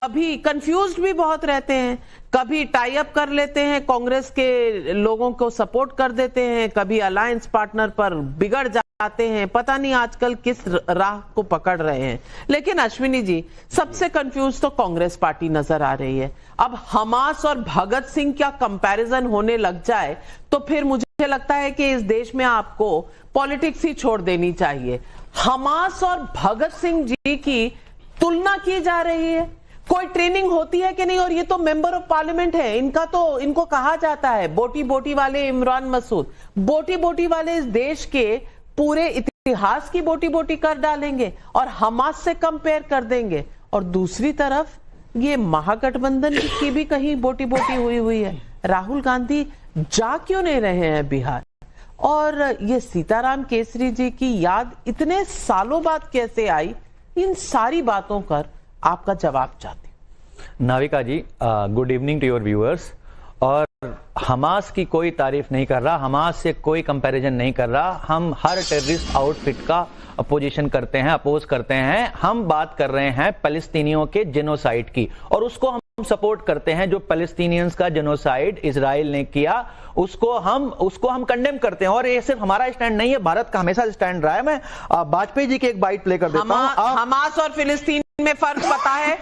कभी कंफ्यूज्ड भी बहुत रहते हैं, कभी टाई अप कर लेते हैं, कांग्रेस के लोगों को सपोर्ट कर देते हैं, कभी अलायंस पार्टनर पर बिगड़ जाते हैं, पता नहीं आजकल किस राह को पकड़ रहे हैं। लेकिन अश्विनी जी, सबसे कंफ्यूज तो कांग्रेस पार्टी नजर आ रही है। अब हमास और भगत सिंह का कंपैरिजन होने लग जाए तो फिर मुझे लगता है कि इस देश में आपको पॉलिटिक्स ही छोड़ देनी चाहिए। हमास और भगत सिंह जी की तुलना की जा रही है, कोई ट्रेनिंग होती है कि नहीं? और ये तो मेंबर ऑफ पार्लियामेंट है, इनको कहा जाता है बोटी बोटी वाले इमरान मसूद, बोटी बोटी वाले इस देश के पूरे इतिहास की बोटी बोटी कर डालेंगे और हमास से कंपेयर कर देंगे। और दूसरी तरफ ये महागठबंधन की भी कहीं बोटी बोटी हुई है। राहुल गांधी जा क्यों नहीं रहे हैं बिहार? और ये सीताराम केसरी जी की याद इतने सालों बाद कैसे आई? इन सारी बातों पर आपका जवाब चाहते हैं। Navika ji, good evening to your viewers. और हमास की कोई तारीफ नहीं कर रहा, हमास से कोई कंपैरिजन नहीं कर रहा। हम हर टेररिस्ट आउटफिट का अपोजिशन करते हैं, अपोज करते हैं। हम बात कर रहे हैं पैलेस्टीनियों के जेनोसाइड की, और उसको हम सपोर्ट करते हैं। जो पैलेस्टीनियंस का जेनोसाइड इजराइल ने किया उसको हम कंडेम करते हैं। और ये सिर्फ हमारा स्टैंड नहीं है, भारत का हमेशा स्टैंड रहा है। मैं वाजपेयी जी की एक बाइट प्ले कर देता हूं। हमास और फिलिस्तीन में फर्क पता है?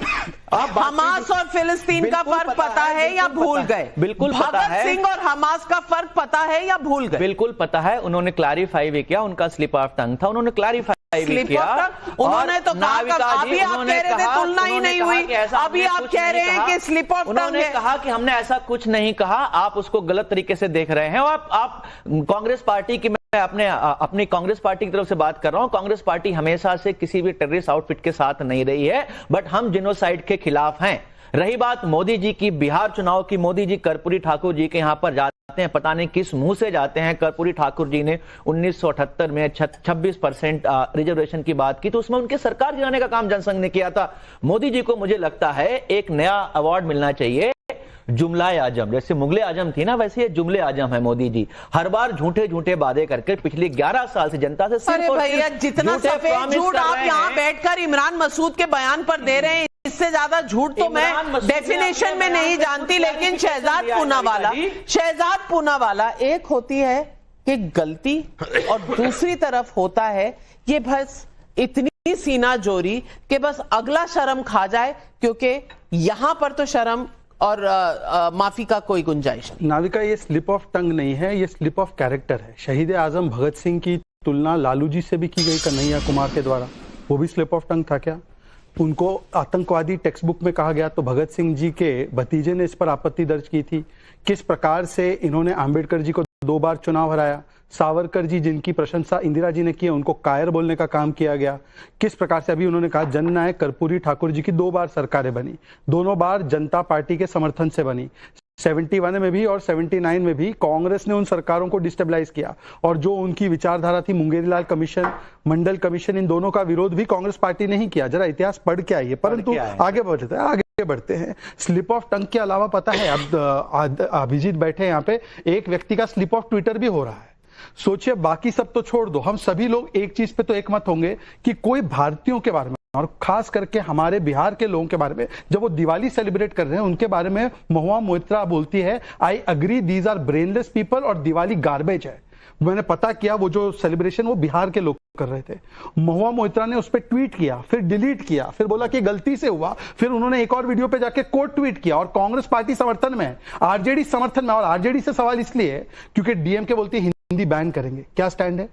हमास और फिलिस्तीन का फर्क पता है या भूल गए? बिल्कुल पता है। भगत सिंह और हमास का फर्क पता है या भूल गए? बिल्कुल पता है। उन्होंने क्लैरिफाई भी किया, उनका स्लिप ऑफ टंग था, उन्होंने क्लैरिफाई भी किया। उन्होंने तो कहा, अभी आप कह रहे थे तुलना ही नहीं हुई, अभी आप कह रहे हैं कि स्लिप ऑफ टंग। उन्होंने कहा कि हमने ऐसा कुछ नहीं कहा, आप उसको गलत तरीके से देख रहे हैं। और आप कांग्रेस पार्टी की, मैं अपनी कांग्रेस पार्टी की तरफ से बात कर रहा हूं। कांग्रेस पार्टी हमेशा से किसी भी टेररिस्ट आउटफिट के साथ नहीं रही है, बट हम जेनोसाइड के खिलाफ हैं। रही बात मोदी जी की, बिहार चुनाव की, मोदी जी कर्पूरी ठाकुर जी के यहां पर जाते हैं, पता नहीं किस मुंह से जाते हैं। कर्पूरी ठाकुर जी ने 1978 में 26% रिजर्वेशन की बात की, तो उसमें उनके सरकार गिराने का काम जनसंघ ने किया था। मोदी जी को मुझे लगता है एक नया अवार्ड मिलना चाहिए, जुमला आजम। जैसे मुगले आजम थी ना, वैसे ये जुमले आजम है मोदी जी। हर बार झूठे झूठे वादे करके पिछले 11 साल से जनता से अरे भैया, जितना सफेद झूठ आप यहाँ बैठकर इमरान मसूद के बयान पर दे रहे हैं, इससे ज्यादा झूठ तो मैं डेफिनेशन में नहीं जानती। लेकिन शहजाद पूनावाला, एक होती है कि गलती और दूसरी तरफ होता है ये बस इतनी सीना जोरी कि बस अगला शर्म खा जाए, क्योंकि यहां पर तो शर्म और माफी का कोई गुंजाइश नहीं। नाविका, ये स्लिप ऑफ टंग नहीं है, ये स्लिप ऑफ कैरेक्टर है। शहीद आजम भगत सिंह की तुलना लालू जी से भी की गई कन्हैया कुमार के द्वारा, वो भी स्लिप ऑफ टंग था क्या? उनको आतंकवादी टेक्स्ट बुक में कहा गया, तो भगत सिंह जी के भतीजे ने इस पर आपत्ति दर्ज की थी। किस प्रकार से इन्होंने आंबेडकर जी को 2 बार चुनाव हराया, सावरकर जी जिनकी प्रशंसा इंदिरा जी ने की, उनको कायर बोलने का काम किया गया। किस प्रकार से अभी उन्होंने कहा जननायक कर्पूरी ठाकुर जी की 2 बार सरकारें बनी, दोनों बार जनता पार्टी के समर्थन से बनी। 71 में भी और 79 में भी कांग्रेस ने उन सरकारों को डिस्टेबलाइज किया, और जो उनकी विचारधारा थी, मुंगेरीलाल कमीशन, मंडल कमीशन, इन दोनों का विरोध भी कांग्रेस पार्टी ने ही किया। जरा इतिहास पढ़ के आइए। परंतु आगे बढ़ते हैं। स्लिप ऑफ टंग के अलावा पता है, अब अभिजीत बैठे यहाँ पे, एक व्यक्ति का स्लिप ऑफ ट्विटर भी हो रहा है। सोचिए, बाकी सब तो छोड़ दो, हम सभी लोग एक चीज पे तो एकमत होंगे कि कोई भारतीयों के बारे में, और खास करके हमारे बिहार के लोगों के बारे में, जब वो दिवाली सेलिब्रेट कर रहे हैं, उनके बारे में महुआ मोइत्रा बोलती है, I agree these are brainless people और दिवाली गार्बेज है। मैंने पता किया, वो जो सेलिब्रेशन वो बिहार के लोग कर रहे थे। महुआ मोइत्रा ने उस पर ट्वीट किया, फिर डिलीट किया, फिर बोला कि गलती से हुआ, फिर उन्होंने एक और वीडियो पे जाके कोट ट्वीट किया। और कांग्रेस पार्टी समर्थन में है, आरजेडी समर्थन में। और आरजेडी से सवाल इसलिए क्योंकि डीएमके बोलती है हिंदी बैन करेंगे। क्या स्टैंड है?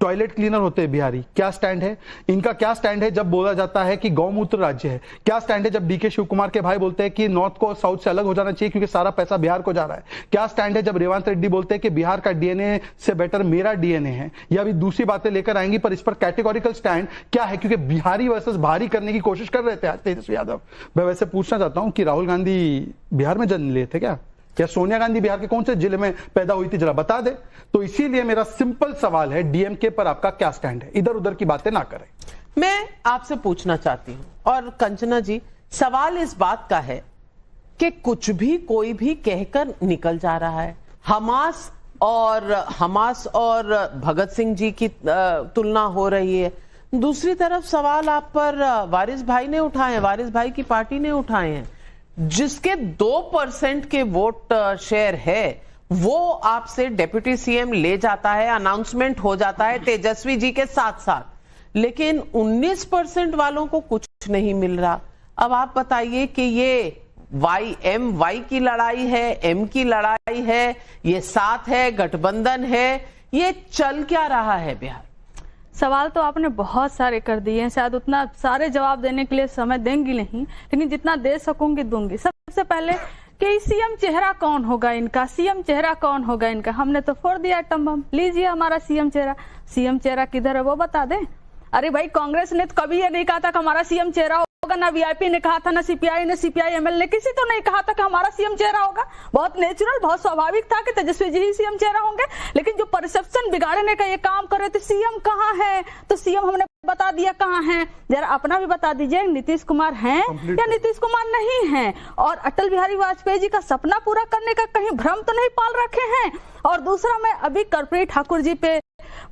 टॉयलेट क्लीनर होते हैं बिहारी, क्या स्टैंड है इनका? क्या स्टैंड है जब बोला जाता है कि गौमूत्र राज्य है? क्या स्टैंड है जब डीके शिव कुमार के भाई बोलते हैं कि नॉर्थ को साउथ से अलग हो जाना चाहिए क्योंकि सारा पैसा बिहार को जा रहा है? क्या स्टैंड है जब रेवंत रेड्डी बोलते हैं कि बिहार का डीएनए से बेटर मेरा डीएनए है? या भी दूसरी बातें लेकर आएंगी, पर इस पर कैटेगोरिकल स्टैंड क्या है? क्योंकि बिहारी वर्सेस भारी करने की कोशिश कर रहे थे आज तेजस्वी यादव। मैं वैसे पूछना चाहता हूं कि राहुल गांधी बिहार में जन्म लिए थे क्या? सोनिया गांधी बिहार के कौन से जिले में पैदा हुई थी, जरा बता दे। तो इसीलिए मेरा सिंपल सवाल है, डीएमके पर आपका क्या स्टैंड है? इधर उधर की बातें ना करें। मैं आपसे पूछना चाहती हूं, और कंचना जी, सवाल इस बात का है कि कुछ भी कोई भी कहकर निकल जा रहा है। हमास और भगत सिंह जी की तुलना हो रही है, दूसरी तरफ सवाल आप पर वारिस भाई ने उठाए हैं, वारिस भाई की पार्टी ने उठाए हैं, जिसके 2% के वोट शेयर है वो आपसे डिप्टी सीएम ले जाता है, अनाउंसमेंट हो जाता है तेजस्वी जी के साथ साथ, लेकिन 19% वालों को कुछ नहीं मिल रहा। अब आप बताइए कि ये वाई की लड़ाई है, एम की लड़ाई है, ये साथ है, गठबंधन है, ये चल क्या रहा है बिहार? सवाल तो आपने बहुत सारे कर दिए हैं, शायद उतना सारे जवाब देने के लिए समय देंगी नहीं, लेकिन जितना दे सकूंगी दूंगी। सबसे पहले कि सीएम चेहरा कौन होगा इनका, सीएम चेहरा कौन होगा इनका, हमने तो फोड़ दिया एटम बम। लीजिए हमारा सीएम चेहरा किधर है वो बता दें। अरे भाई, कांग्रेस ने तो कभी ये नहीं कहा था कि हमारा सीएम चेहरा होगा, ना वीआईपी ने कहा था, ना सीपीआई ने, सीपीआई एमएल ने, किसी तो नहीं कहा था कि हमारा सीएम चेहरा होगा। बहुत नेचुरल, बहुत स्वाभाविक था कि तेजस्वी जी ही सीएम चेहरा होंगे। लेकिन जो परसेप्शन बिगाड़ने का ये काम कर रहे थे, सीएम कहाँ है, तो सीएम हमने बता दिया कहाँ है। जरा अपना भी बता दीजिए, नीतीश कुमार हैं या नीतीश कुमार नहीं हैं, और अटल बिहारी वाजपेयी जी का सपना पूरा करने का कहीं भ्रम तो नहीं पाल रखे हैं। और दूसरा, मैं अभी कर्पूरी ठाकुर जी पे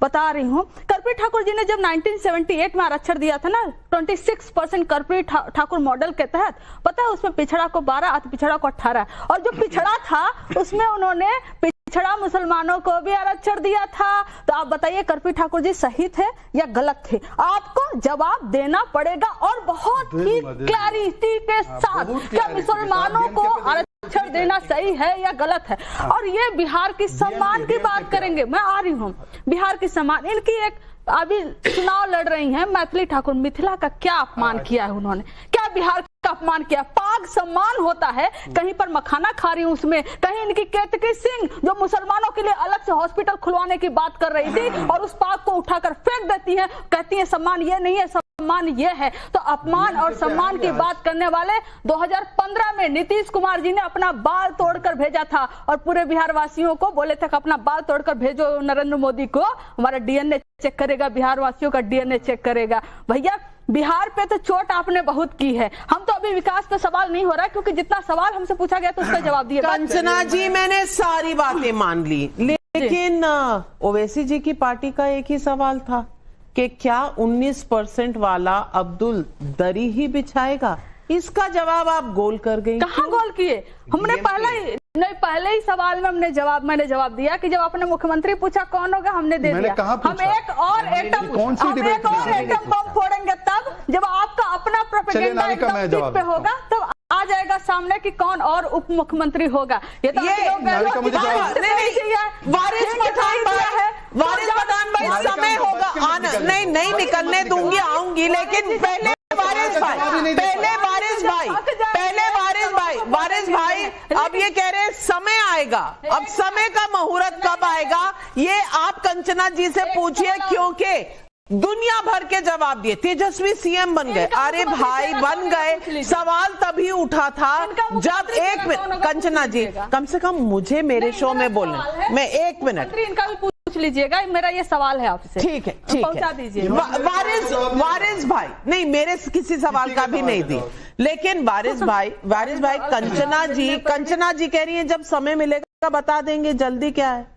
बता रही हूँ, कर्पूरी ठाकुर जी ने जब 1978 में आरक्षण दिया था ना, 26% कर्पूरी ठाकुर मॉडल के तहत, पता है उसमें पिछड़ा को 12, अति पिछड़ा को 18, और जो पिछड़ा था उसमें उन्होंने पिछड़ा मुसलमानों को भी आरक्षण दिया था। तो आप बताइए कर्पूरी ठाकुर जी सही थे या गलत थे? आपको जवाब देना पड़ेगा, और बहुत ही क्लैरिटी के साथ, क्या मुसलमानों को आरक्षण देना सही है या गलत है। और ये बिहार की सम्मान की बात करेंगे, मैं आ रही हूँ, बिहार की सम्मान, इनकी एक अभी चुनाव लड़ रही हैं मैथिली ठाकुर, मिथिला का क्या अपमान किया है उन्होंने, क्या बिहार का अपमान किया। पाक सम्मान होता है, कहीं पर मखाना खा रही हूं उसमें, कहीं इनकी केतकी सिंह जो मुसलमानों के लिए अलग से हॉस्पिटल खुलवाने की बात कर रही थी, और उस पाक को उठाकर फेंक देती है, कहती है सम्मान ये नहीं है, सम्मान ये है। तो अपमान और सम्मान की बात करने वाले 2015 में नीतीश कुमार जी ने अपना बाल तोड़कर भेजा था, और पूरे बिहार वासियों को बोले थे कि अपना बाल तोड़कर भेजो नरेंद्र मोदी को, हमारा डीएनए चेक करेगा, बिहार वासियों का डीएनए चेक करेगा। भैया, बिहार पे तो चोट आपने बहुत की है, हम तो अभी विकास पे सवाल नहीं हो रहा है, क्योंकि जितना सवाल हमसे पूछा गया तो उसका जवाब दिए। कंचना जी, मैंने सारी बातें मान ली, लेकिन ओवैसी जी की पार्टी का एक ही सवाल था कि क्या 19% वाला अब्दुल दरी ही बिछाएगा? इसका जवाब आप गोल कर गई। कहाँ गोल किए? हमने पहले ही सवाल में मैंने जवाब दिया कि जब आपने मुख्यमंत्री पूछा कौन होगा, हमने दे दिया। हम एक और एटम बम फोड़ेंगे तब जब आपका अपना प्रोपेगेंडा एकदम पे होगा, तब आ जाएगा सामने कि कौन और उप मुख्यमंत्री होगा। ये तो वारिस पठान भाई, समय होगा, नहीं निकलने दूंगी, आऊंगी, लेकिन पहले वारिस भाई अब ये कह रहे हैं समय आएगा, अब समय का मुहूर्त कब आएगा ये आप कंचना जी से पूछिए, क्योंकि दुनिया भर के जवाब दिए, तेजस्वी सीएम बन गए। अरे भाई, बन गए, सवाल तभी उठा था जब एक मिनट, कंचना जी कम से कम मुझे मेरे शो में बोलने, मैं 1 मिनट इनका भी पूछ लीजिएगा, मेरा ये सवाल है आपसे। ठीक है, पहुंचा दीजिए। वारिस भाई, नहीं मेरे किसी सवाल का भी नहीं दी, लेकिन वारिस भाई कंचना जी कह रही है जब समय मिलेगा बता देंगे, जल्दी क्या है?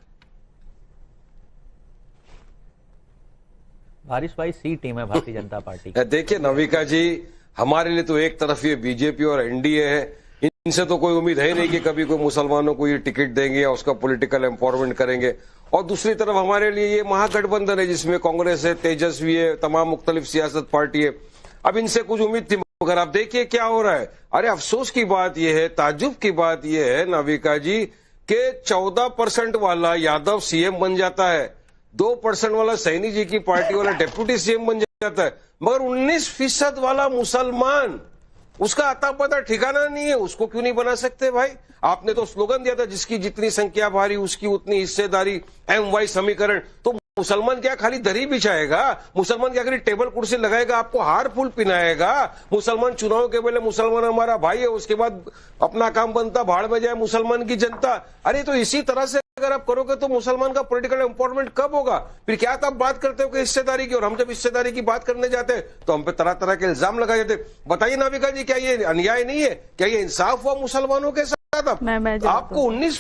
वारिस भाई सी टीम है भारतीय जनता पार्टी। देखिए नविका जी, हमारे लिए तो एक तरफ ये बीजेपी और एनडीए है, इनसे तो कोई उम्मीद है नहीं कि कभी कोई मुसलमानों को ये टिकट देंगे या उसका पॉलिटिकल एम्पावरमेंट करेंगे। और दूसरी तरफ हमारे लिए ये महागठबंधन है जिसमें कांग्रेस है, तेजस्वी है, तमाम मुख्तलिफ सियासत पार्टी है। अब इनसे कुछ उम्मीद थी, मगर आप देखिए क्या हो रहा है। अरे अफसोस की बात यह है, ताज्जुब की बात यह है नविका जी, कि 14% वाला यादव सीएम बन जाता है, 2% वाला सैनी जी की पार्टी वाला डिप्टी सीएम बन जाता है, मगर 19% वाला मुसलमान, उसका अता पता ठिकाना नहीं है, उसको क्यों नहीं बना सकते भाई? आपने तो स्लोगन दिया था जिसकी जितनी संख्या भारी उसकी उतनी हिस्सेदारी, MY समीकरण। तो मुसलमान क्या खाली दरी बिछाएगा? मुसलमान क्या खाली टेबल कुर्सी लगाएगा, आपको हार फूल पिनाएगा? मुसलमान चुनाव के पहले मुसलमान हमारा भाई है, उसके बाद अपना काम बनता भाड़ में जाए मुसलमान की जनता। अरे तो इसी तरह से अगर आप करोगे तो मुसलमान का पॉलिटिकल एम्पावरमेंट कब होगा? फिर क्या आप बात करते हो कि हिस्सेदारी की, और हम जब हिस्सेदारी की बात करने जाते हैं तो हम पे तरह तरह के इल्जाम लगाए जाते। बताइए नाविका जी, क्या ये अन्याय नहीं है? क्या ये इंसाफ हुआ मुसलमानों के साथ? आपको